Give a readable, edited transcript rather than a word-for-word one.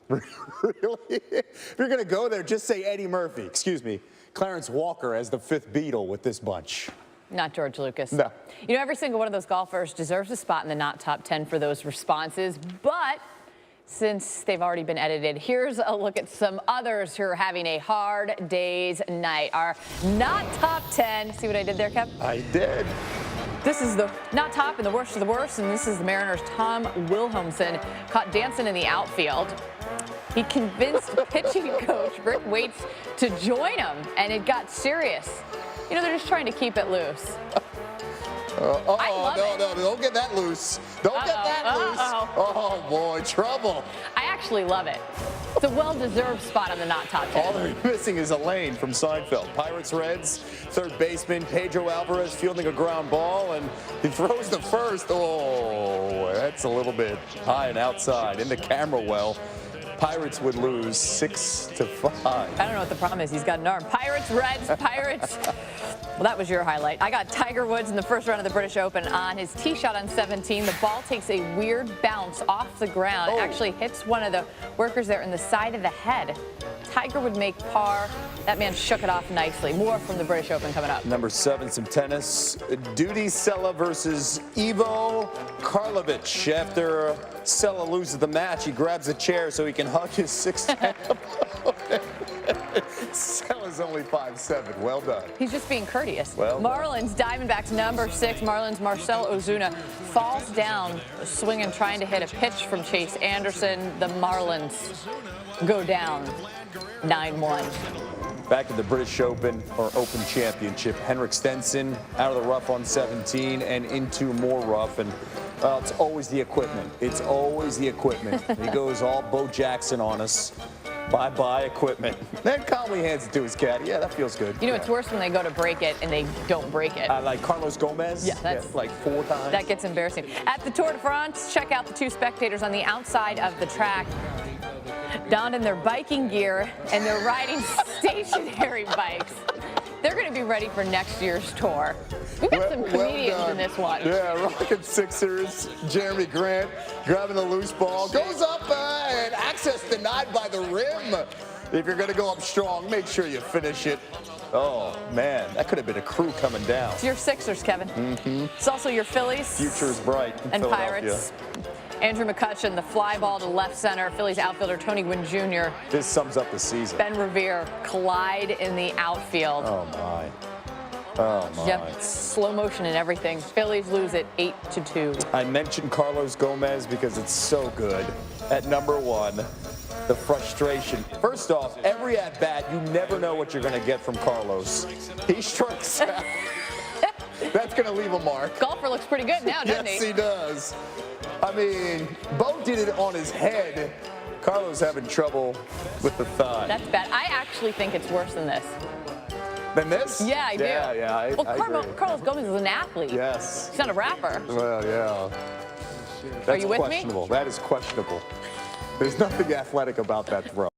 Really? If you're going to go there, just say Eddie Murphy. Excuse me, Clarence Walker as the fifth Beatle with this bunch. Not George Lucas. No. You know, every single one of those golfers deserves a spot in the not top 10 for those responses, but since they've already been edited, here's a look at some others who are having a hard day's night. Our not top 10. See what I did there, Kev? I did. This is the not top and the worst of the worst, and this is the Mariners' Tom Wilhelmsen, caught dancing in the outfield. He convinced pitching coach Rick Waits to join him, and it got serious. You know, they're just trying to keep it loose. No, don't get that loose. Don't get that loose. Oh, boy, trouble. I actually love it. It's a well-deserved spot on the not top 10. All they're missing is Elaine from Seinfeld. Pirates, Reds, third baseman Pedro Alvarez fielding a ground ball, and he throws the first. Oh, that's a little bit high and outside in the camera well. Pirates would lose 6-5. I don't know what the problem is. He's got an arm. Pirates, Reds, Pirates. Well, that was your highlight. I got Tiger Woods in the first round of the British Open on his tee shot on 17. The ball takes a weird bounce off the ground. It actually hits one of the workers there in the side of the head. Tiger would make par. That man shook it off nicely. More from the British Open coming up. Number 7, some tennis. Duty Sela versus Ivo Karlovic. After Sela loses the match, he grabs a chair so he can hug his 6'10" opponent. Sela's only 5'7". Well done. He's just being courteous. Well Marlins, Diamondbacks, number 6. Marlins, Marcell Ozuna falls down, swinging, trying to hit a pitch from Chase Anderson. The Marlins go down 9-1. Back to the British Open, or Open Championship. Henrik Stenson out of the rough on 17 and into more rough. And it's always the equipment. It's always the equipment. He goes all Bo Jackson on us. Bye-bye equipment. Then calmly hands it to his caddy. Yeah, that feels good. You know, it's worse when they go to break it and they don't break it. Like Carlos Gomez? Yeah, that's like 4 times. That gets embarrassing. At the Tour de France, check out the 2 spectators on the outside of the track, donned in their biking gear, and they're riding stationary bikes. They're going to be ready for next year's tour. We've got some comedians in this one. Yeah, Rocket Sixers, Jeremy Grant grabbing the loose ball. Goes up and access denied by the rim. If you're going to go up strong, make sure you finish it. Oh, man, that could have been a crew coming down. It's your Sixers, Kevin. It's also your Phillies. Future's bright in and Philadelphia. Pirates. Andrew McCutchen, the fly ball to left center. Phillies outfielder Tony Gwynn Jr. This sums up the season. Ben Revere collide in the outfield. Oh, my. Oh, my. Yep, slow motion and everything. Phillies lose it 8-2. I mentioned Carlos Gomez because it's so good. At number 1, the frustration. First off, every at-bat, you never know what you're going to get from Carlos. He strikes out. That's going to leave a mark. Golfer looks pretty good now, doesn't he? Yes, he does. I mean, Bo did it on his head. Carlos having trouble with the thigh. That's bad. I actually think it's worse than this. Than this? Yeah, I do. Yeah, I agree. Carlos Gomez is an athlete. Yes. He's not a rapper. Well, yeah. That's Are you with me? questionable. That is questionable. There's nothing athletic about that throw.